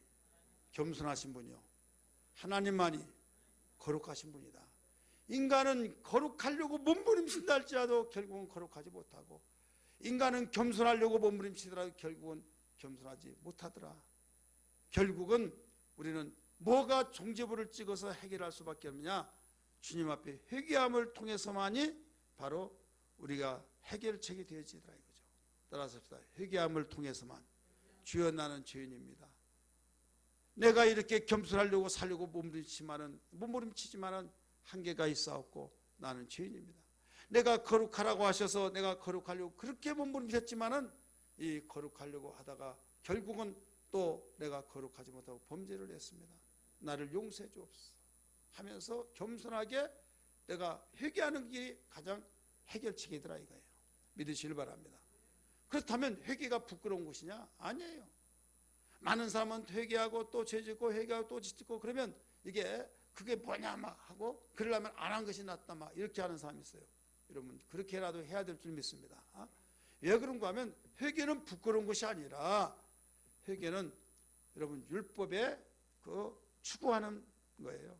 겸손하신 분이요. 하나님만이 거룩하신 분이다. 인간은 거룩하려고 몸부림친다 할지라도 결국은 거룩하지 못하고 인간은 겸손하려고 몸부림치더라도 결국은 겸손하지 못하더라. 결국은 우리는 뭐가 종지부를 찍어서 해결할 수밖에 없느냐? 주님 앞에 회개함을 통해서만이 바로 우리가 해결책이 되어지더라 이거죠. 따라서 합시다. 회개함을 통해서만. 주여 나는 죄인입니다. 내가 이렇게 겸손하려고 살려고 몸부림치지만은 한계가 있사옵고 나는 죄인입니다. 내가 거룩하라고 하셔서 내가 거룩하려고 그렇게 몸부림쳤지만은 이 거룩하려고 하다가 결국은 또 내가 거룩하지 못하고 범죄를 했습니다. 나를 용서해 주옵소서 하면서 겸손하게 내가 회개하는 길이 가장 해결책이더라 이거예요. 믿으시길 바랍니다. 그렇다면 회개가 부끄러운 것이냐? 아니에요. 많은 사람은 회개하고 또 죄짓고 회개하고 또 짓고 그러면 이게 그게 뭐냐 막 하고 그러려면 안 한 것이 낫다 막 이렇게 하는 사람이 있어요. 여러분 그렇게라도 해야 될 줄 믿습니다. 왜 그런가 하면 회개는 부끄러운 것이 아니라 회개는 여러분 율법에 추구하는 거예요.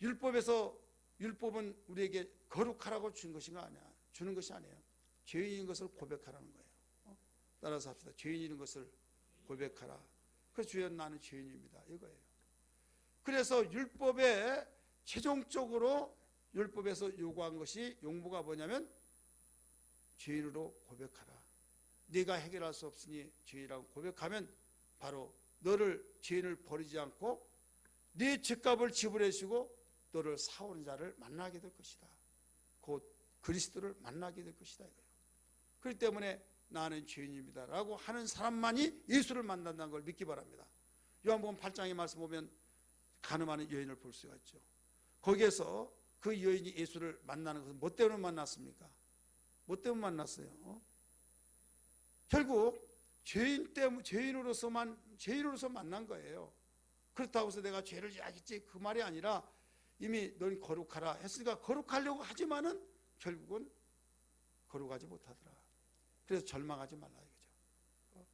율법은 우리에게 거룩하라고 주는 것이 아니야. 주는 것이 아니에요. 죄인인 것을 고백하라는 거예요. 따라서 합시다. 죄인인 것을 고백하라. 그래서 주여 나는 죄인입니다. 이거예요. 그래서 율법에 최종적으로 율법에서 요구한 것이 용무가 뭐냐면 죄인으로 고백하라. 네가 해결할 수 없으니 죄인이라고 고백하면 바로 너를 죄인을 버리지 않고 네 죄값을 지불해 주고 너를 사오는 자를 만나게 될 것이다. 곧 그리스도를 만나게 될 것이다. 이거예요. 그렇기 때문에 나는 죄인입니다 라고 하는 사람만이 예수를 만난다는 걸 믿기 바랍니다. 요한복음 8장의 말씀 보면 간음하는 여인을 볼 수가 있죠. 거기에서 그 여인이 예수를 만나는 것은 뭐 때문에 만났습니까? 뭐 때문에 만났어요? 결국 죄인으로서 만난 거예요. 그렇다고 해서 내가 죄를 지었겠지 그 말이 아니라 이미 넌 거룩하라 했으니까 거룩하려고 하지만은 결국은 거룩하지 못하더라. 그래서 절망하지 말라 이거죠.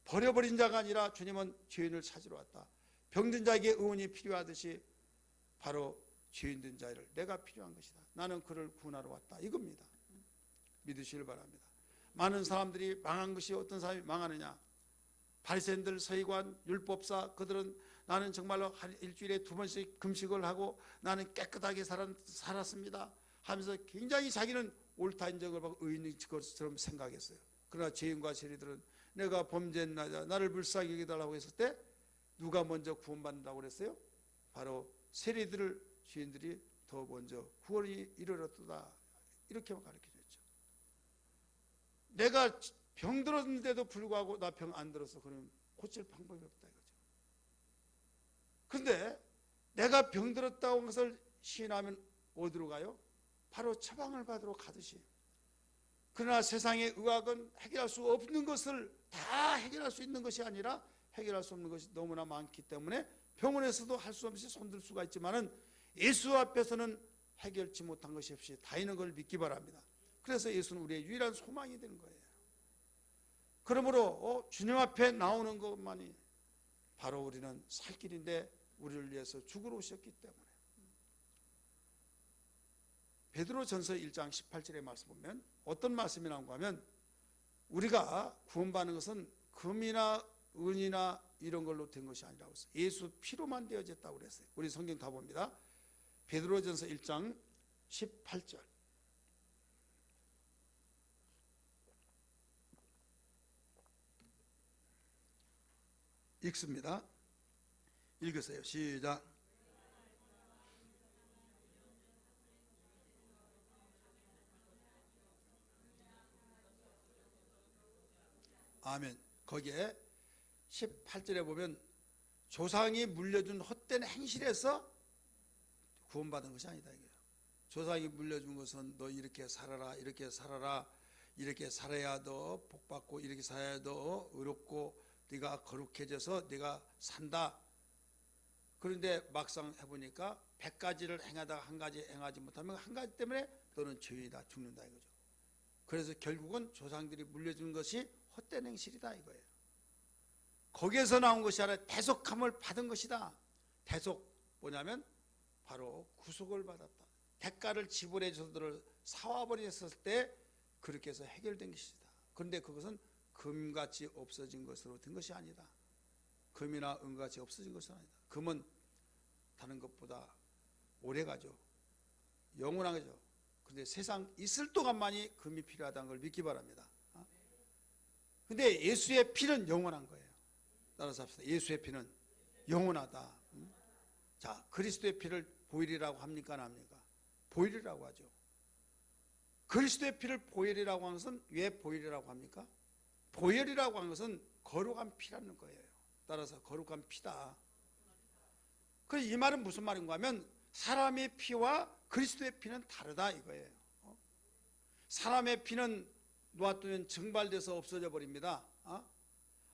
버려버린 자가 아니라 주님은 죄인을 찾으러 왔다. 병든 자에게 의원이 필요하듯이 바로 죄인 된 자를 내가 필요한 것이다. 나는 그를 구원하러 왔다 이겁니다. 믿으시길 바랍니다. 많은 사람들이 망한 것이 어떤 사람이 망하느냐? 바리새인들, 서기관, 율법사 그들은 나는 정말로 일주일에 2번씩 금식을 하고 나는 깨끗하게 살았습니다 하면서 굉장히 자기는 옳다 인정을 받고 의인인 것처럼 생각했어요. 그러나 죄인과 세리들은 내가 범죄했나이다 나를 불쌍히 여기달라고 했을 때 누가 먼저 구원받는다고 그랬어요? 바로 죄인들이 더 먼저 구원이 이르렀다 이렇게만 가르쳐줬죠. 내가 병 들었는데도 불구하고 나 병 안 들었어 그러면 고칠 방법이 없다 이거죠. 그런데 내가 병 들었다고 한 것을 시인하면 어디로 가요? 바로 처방을 받으러 가듯이. 그러나 세상의 의학은 해결할 수 없는 것을 다 해결할 수 있는 것이 아니라 해결할 수 없는 것이 너무나 많기 때문에 병원에서도 할 수 없이 손들 수가 있지만은 예수 앞에서는 해결치 못한 것이 없이 다 있는 걸 믿기 바랍니다. 그래서 예수는 우리의 유일한 소망이 되는 거예요. 그러므로 주님 앞에 나오는 것만이 바로 우리는 살 길인데 우리를 위해서 죽으러 오셨기 때문에. 베드로전서 1장 18절의 말씀 보면 어떤 말씀이 나온가 하면 우리가 구원받는 것은 금이나 은이나 이런 걸로 된 것이 아니라고 했어요. 예수 피로만 되어졌다고 그랬어요. 우리 성경 다 봅니다. 베드로전서 1장 18절 읽습니다. 읽으세요. 시작. 아멘. 거기에 18절에 보면 조상이 물려준 헛된 행실에서 구원받은 것이 아니다 이거예요. 조상이 물려준 것은 너 이렇게 살아라 이렇게 살아라 이렇게 살아야 너 복받고 이렇게 살아야 너 의롭고 네가 거룩해져서 네가 산다. 그런데 막상 해보니까 100가지를 행하다가 한 가지 행하지 못하면 한 가지 때문에 너는 죄인이다 죽는다 이거죠. 그래서 결국은 조상들이 물려준 것이 헛된 행실이다 이거예요. 거기에서 나온 것이 아니라 대속함을 받은 것이다. 대속 뭐냐면 바로 구속을 받았다. 대가를 지불해 저들을 사와버렸을 때 그렇게 해서 해결된 것이다. 그런데 그것은 금같이 없어진 것으로 된 것이 아니다. 금이나 은같이 없어진 것은 아니다. 금은 다른 것보다 오래가죠. 영원하죠. 그런데 세상 있을 동안만이 금이 필요하다는 걸 믿기 바랍니다. 근데 예수의 피는 영원한 거예요. 따라서 합시다. 예수의 피는 영원하다. 자, 그리스도의 피를 보혈이라고 합니까? 안 합니까? 보혈이라고 하죠. 그리스도의 피를 보혈이라고 하는 것은 왜 보혈이라고 합니까? 보혈이라고 하는 것은 거룩한 피라는 거예요. 따라서 거룩한 피다. 그래서 이 말은 무슨 말인가 하면 사람의 피와 그리스도의 피는 다르다 이거예요. 사람의 피는 놓아두면 증발돼서 없어져 버립니다.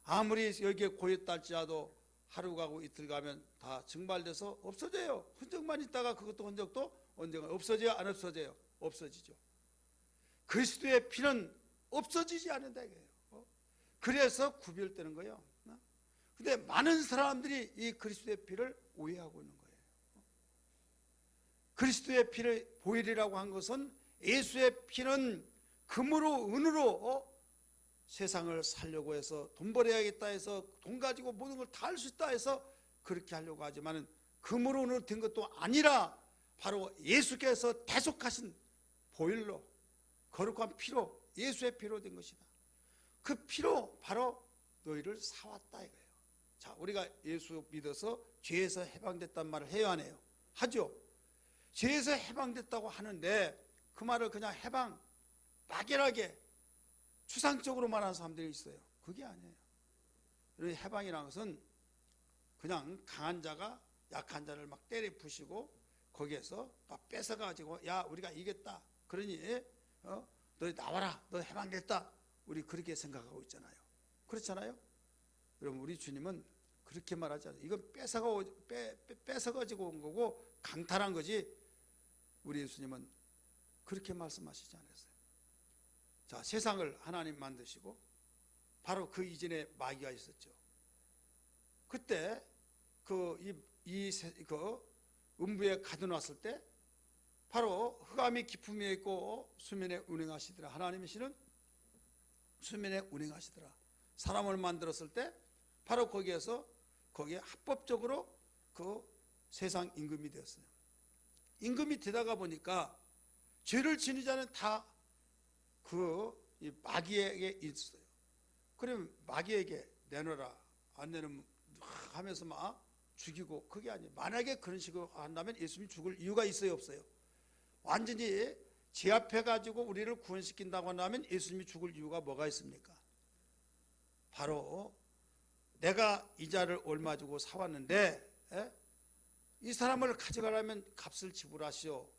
아무리 여기에 고였다 할지라도 하루 가고 이틀 가면 다 증발돼서 없어져요. 흔적만 있다가 그것도 흔적도 언젠가 없어져요? 안 없어져요? 없어지죠. 그리스도의 피는 없어지지 않는다 이거예요. 그래서 구별되는 거예요. 근데 많은 사람들이 이 그리스도의 피를 오해하고 있는 거예요. 그리스도의 피를 보혈이라고 한 것은 예수의 피는 금으로 은으로 세상을 살려고 해서 돈 벌어야겠다 해서 돈 가지고 모든 걸 다 할 수 있다 해서 그렇게 하려고 하지만은 금으로 은으로 된 것도 아니라 바로 예수께서 대속하신 보혈로 거룩한 피로 예수의 피로 된 것이다. 그 피로 바로 너희를 사왔다 이거예요. 자, 우리가 예수 믿어서 죄에서 해방됐단 말을 해요 안 해요? 하죠. 죄에서 해방됐다고 하는데 그 말을 그냥 해방 막연하게 추상적으로 말하는 사람들이 있어요. 그게 아니에요. 해방이라는 것은 그냥 강한 자가 약한 자를 막 때려 부시고 거기에서 막 뺏어가지고 야 우리가 이겼다 그러니 너 나와라 너 해방됐다 우리 그렇게 생각하고 있잖아요. 그렇잖아요. 여러분 우리 주님은 그렇게 말하지 않아요. 이건 뺏어가지고 온 거고 강탈한 거지. 우리 예수님은 그렇게 말씀하시지 않았어요. 자, 세상을 하나님 만드시고 바로 그 이전에 마귀가 있었죠. 그때 음부에 가둬놨을 때 바로 흑암이 깊음에 있고 수면에 운행하시더라. 하나님이시는 수면에 운행하시더라. 사람을 만들었을 때 바로 거기에 합법적으로 그 세상 임금이 되었어요. 임금이 되다가 보니까 죄를 지는 자는 다 이 마귀에게 있어요. 그러면 마귀에게 내놓으라 안 내놓으면 하면서 막 죽이고 그게 아니에요. 만약에 그런 식으로 한다면 예수님이 죽을 이유가 있어요 없어요? 완전히 제압해가지고 우리를 구원시킨다고 한다면 예수님이 죽을 이유가 뭐가 있습니까? 바로 내가 이 자를 얼마 주고 사왔는데 이 사람을 가져가려면 값을 지불하시오.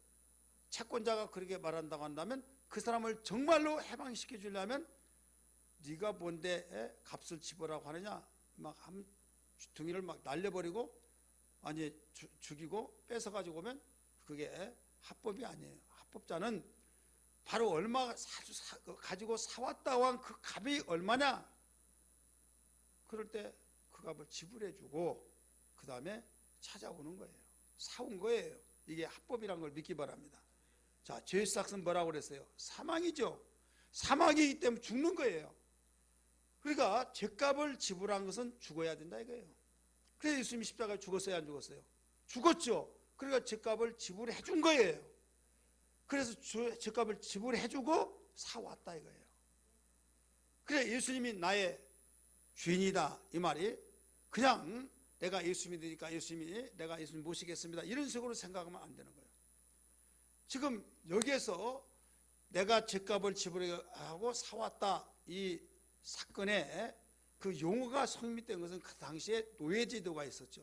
채권자가 그렇게 말한다고 한다면 그 사람을 정말로 해방시켜 주려면 네가 뭔데 값을 지불하라고 하느냐 막 둥이를 막 날려버리고 아니 죽이고 뺏어가지고 오면 그게 합법이 아니에요. 합법자는 바로 얼마 가지고 사왔다고 한 그 값이 얼마냐 그럴 때 그 값을 지불해주고 그 다음에 찾아오는 거예요. 사온 거예요. 이게 합법이란 걸 믿기 바랍니다. 자, 죄의 삭은 뭐라고 그랬어요? 사망이죠. 사망이기 때문에 죽는 거예요. 그러니까 죄값을 지불한 것은 죽어야 된다 이거예요. 그래서 예수님이 십자가에 죽었어요 안 죽었어요? 죽었죠. 그러니까 죄값을 지불해 준 거예요. 그래서 죄값을 지불해 주고 사왔다 이거예요. 그래 예수님이 나의 주인이다 이 말이 그냥 내가 예수님이 되니까 내가 예수님 모시겠습니다 이런 식으로 생각하면 안 되는 거예요. 지금 여기에서 내가 죄값을 지불하고 사왔다 이 사건에 그 용어가 성립된 것은 그 당시에 노예제도가 있었죠.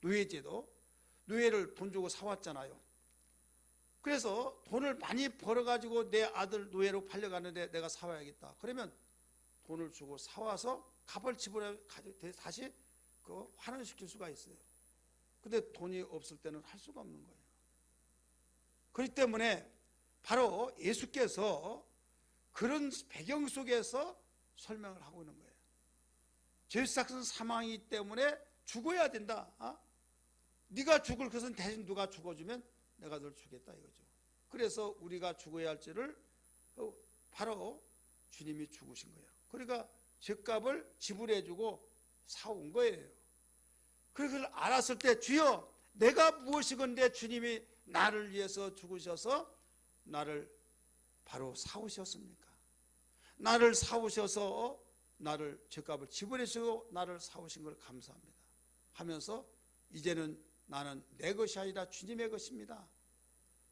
노예제도. 노예를 돈 주고 사왔잖아요. 그래서 돈을 많이 벌어가지고 내 아들 노예로 팔려가는데 내가 사와야겠다. 그러면 돈을 주고 사와서 값을 지불해 다시 환원시킬 수가 있어요. 근데 돈이 없을 때는 할 수가 없는 거예요. 그렇기 때문에 바로 예수께서 그런 배경 속에서 설명을 하고 있는 거예요. 죄의 삭은 사망이기 때문에 죽어야 된다. 네가 죽을 것은 대신 누가 죽어주면 내가 널 주겠다 이거죠. 그래서 우리가 죽어야 할 죄를 바로 주님이 죽으신 거예요. 그러니까 죄값을 지불해주고 사온 거예요. 그걸 알았을 때 주여 내가 무엇이건데 주님이 나를 위해서 죽으셔서 나를 바로 사오셨습니까? 나를 사오셔서 나를 죄값을 지불해 주시고 나를 사오신 걸 감사합니다 하면서 이제는 나는 내 것이 아니라 주님의 것입니다.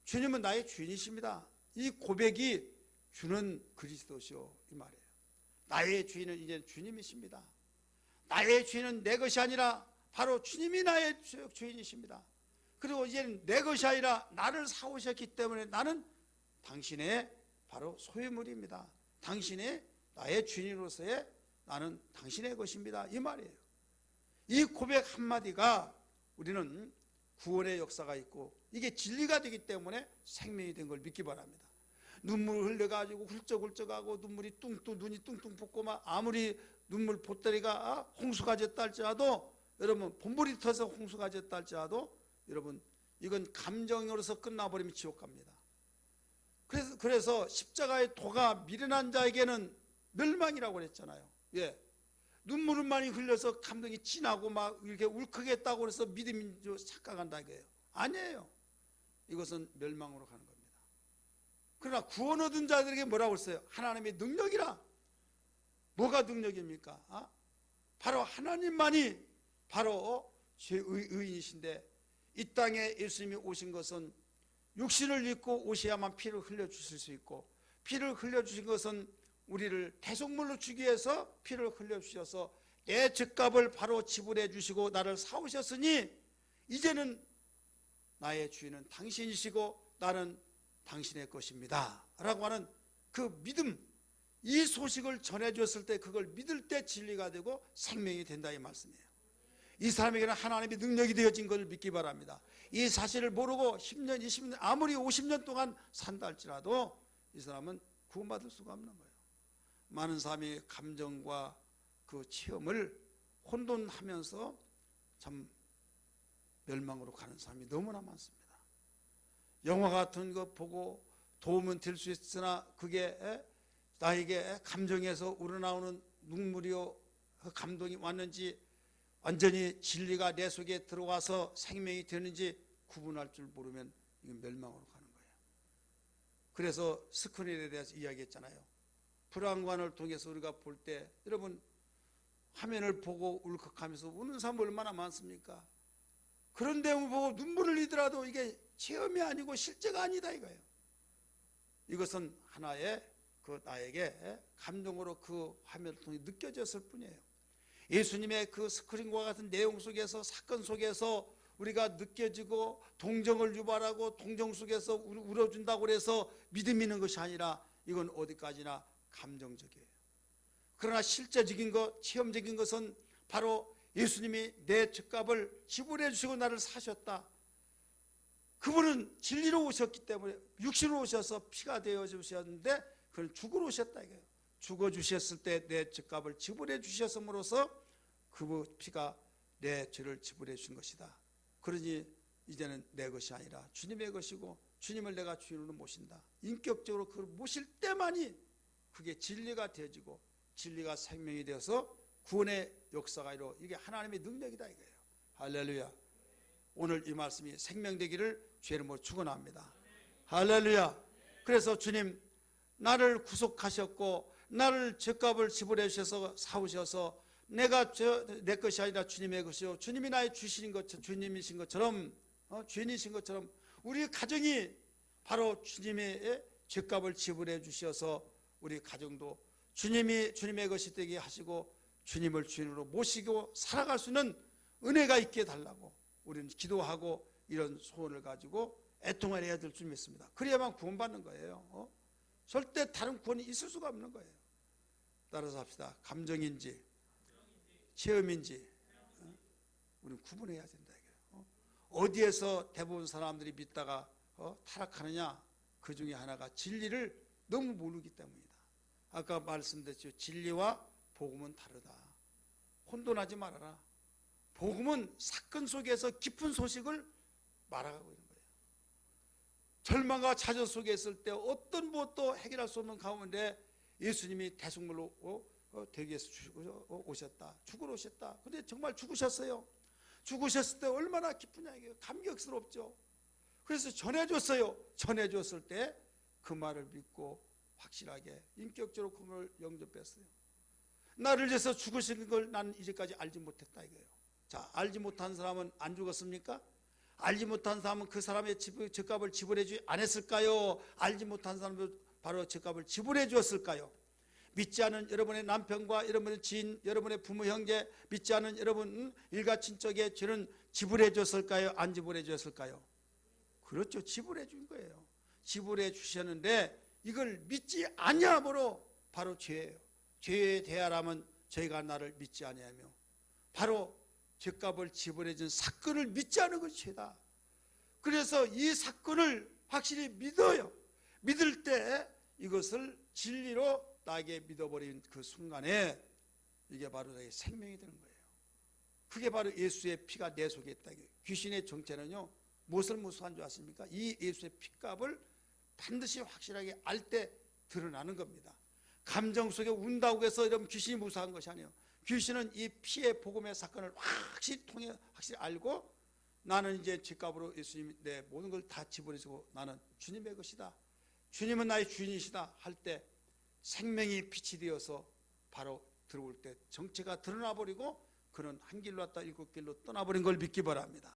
주님은 나의 주인이십니다. 이 고백이 주는 그리스도시오 이 말이에요. 나의 주인은 이제 주님이십니다. 나의 주인은 내 것이 아니라 바로 주님이 나의 주인이십니다. 그리고 이제는 내 것이 아니라 나를 사오셨기 때문에 나는 당신의 바로 소유물입니다. 당신의 나의 주인으로서의 나는 당신의 것입니다 이 말이에요. 이 고백 한마디가 우리는 구원의 역사가 있고 이게 진리가 되기 때문에 생명이 된 걸 믿기 바랍니다. 눈물을 흘려가지고 훌쩍훌쩍하고 눈물이 눈이 뚱뚱 붓고 막 아무리 눈물 보따리가 홍수가 졌다 할지라도 여러분 본물이 터서 홍수가 졌다 할지라도 여러분 이건 감정으로서 끝나버리면 지옥 갑니다. 그래서 십자가의 도가 미련한 자에게는 멸망이라고 그랬잖아요. 예. 눈물을 많이 흘려서 감동이 진하고 막 이렇게 울컥했다고 해서 믿음이 착각한다 이거예요. 아니에요. 이것은 멸망으로 가는 겁니다. 그러나 구원 얻은 자들에게 뭐라고 했어요? 하나님의 능력이라. 뭐가 능력입니까? 바로 하나님만이 바로 의인이신데 이 땅에 예수님이 오신 것은 육신을 입고 오셔야만 피를 흘려주실 수 있고 피를 흘려주신 것은 우리를 대속물로 주기 위해서 피를 흘려주셔서 내 죗값을 바로 지불해 주시고 나를 사오셨으니 이제는 나의 주인은 당신이시고 나는 당신의 것입니다 라고 하는 그 믿음, 이 소식을 전해줬을 때 그걸 믿을 때 진리가 되고 생명이 된다 이 말씀이에요. 이 사람에게는 하나님의 능력이 되어진 것을 믿기 바랍니다. 이 사실을 모르고 10년, 20년, 아무리 50년 동안 산다 할지라도 이 사람은 구원받을 수가 없는 거예요. 많은 사람이 감정과 그 체험을 혼돈하면서 참 멸망으로 가는 사람이 너무나 많습니다. 영화 같은 거 보고 도움은 될 수 있으나 그게 나에게 감정에서 우러나오는 눈물이요 그 감동이 왔는지 완전히 진리가 내 속에 들어와서 생명이 되는지 구분할 줄 모르면 이건 멸망으로 가는 거예요. 그래서 스크린에 대해서 이야기했잖아요. 불안관을 통해서 우리가 볼 때 여러분 화면을 보고 울컥하면서 우는 사람 얼마나 많습니까? 그런 내용을 보고 눈물을 흘리더라도 이게 체험이 아니고 실제가 아니다 이거예요. 이것은 하나의 그 나에게 감정으로 그 화면을 통해 느껴졌을 뿐이에요. 예수님의 그 스크린과 같은 내용 속에서 사건 속에서 우리가 느껴지고 동정을 유발하고 동정 속에서 울어준다고 해서 믿음 있는 것이 아니라 이건 어디까지나 감정적이에요. 그러나 실제적인 것, 체험적인 것은 바로 예수님이 내 죗값을 지불해 주시고 나를 사셨다. 그분은 진리로 오셨기 때문에 육신으로 오셔서 피가 되어 주셨는데 그는 죽으러 오셨다 이거예요. 죽어 주셨을 때 내 죗값을 지불해 주셨음으로써 그 피가 내 죄를 지불해 주신 것이다. 그러니 이제는 내 것이 아니라 주님의 것이고 주님을 내가 주인으로 모신다. 인격적으로 그걸 모실 때만이 그게 진리가 되어지고 진리가 생명이 되어서 구원의 역사가 이루어 이게 하나님의 능력이다 이거예요. 할렐루야. 오늘 이 말씀이 생명되기를 주의 이름으로 축원합니다. 할렐루야. 그래서 주님 나를 구속하셨고 나를 죗값을 지불해 주셔서 사오셔서 내가 내 것이 아니라 주님의 것이요 주님이 나의 주신 것 주님이신 것처럼 주인이신 것처럼 우리 가정이 바로 주님의 죗값을 지불해 주셔서 우리 가정도 주님이 주님의 것이 되게 하시고 주님을 주인으로 모시고 살아갈 수 있는 은혜가 있게 달라고 우리는 기도하고 이런 소원을 가지고 애통을 해야 될 줄 믿습니다. 그래야만 구원받는 거예요. 절대 다른 구원이 있을 수가 없는 거예요. 따라서 합시다. 감정인지 체험인지 우리는 구분해야 된다. 어디에서 대부분 사람들이 믿다가 타락하느냐? 그 중에 하나가 진리를 너무 모르기 때문이다. 아까 말씀드렸죠. 진리와 복음은 다르다. 혼돈하지 말아라. 복음은 사건 속에서 깊은 소식을 말하고 있는 거예요. 절망과 좌절 속에 있을 때 어떤 무엇도 해결할 수 없는 가운데 예수님이 대속물로 되기 위해서 오셨다. 죽으러 오셨다. 근데 정말 죽으셨어요. 죽으셨을 때 얼마나 기쁘냐 이게 감격스럽죠. 그래서 전해줬어요. 전해줬을 때 그 말을 믿고 확실하게 인격적으로 그걸 영접했어요. 나를 위해서 죽으시는 걸 나는 이제까지 알지 못했다 이거예요. 자, 알지 못한 사람은 안 죽었습니까? 알지 못한 사람은 그 사람의 죗값을 지불해 주지 않았을까요? 알지 못한 사람도 바로 죗값을 지불해 주었을까요? 믿지 않은 여러분의 남편과 여러분의 지인, 여러분의 부모 형제, 믿지 않은 여러분 일가 친척의 죄는 지불해 줬을까요? 안 지불해 줬을까요? 그렇죠. 지불해 준 거예요. 지불해 주셨는데 이걸 믿지 아니함으로 바로 죄예요. 죄에 대하라면 저희가 나를 믿지 아니하며 바로 죗값을 지불해 준 사건을 믿지 않은 것이 죄다. 그래서 이 사건을 확실히 믿어요. 믿을 때 이것을 진리로 나에게 믿어버린 그 순간에 이게 바로 나의 생명이 되는 거예요. 그게 바로 예수의 피가 내 속에 있다. 귀신의 정체는요 무엇을 무수한 줄 아십니까? 이 예수의 피값을 반드시 확실하게 알 때 드러나는 겁니다. 감정 속에 운다고 해서 이런 귀신이 무수한 것이 아니에요. 귀신은 이 피의 복음의 사건을 확실히 통해 확실히 알고 나는 이제 죗값으로 예수님이 내 모든 걸 다 지불해주고 나는 주님의 것이다. 주님은 나의 주인이시다 할 때 생명이 빛이 되어서 바로 들어올 때 정체가 드러나 버리고 그는 한 길로 왔다 일곱 길로 떠나버린 걸 믿기 바랍니다.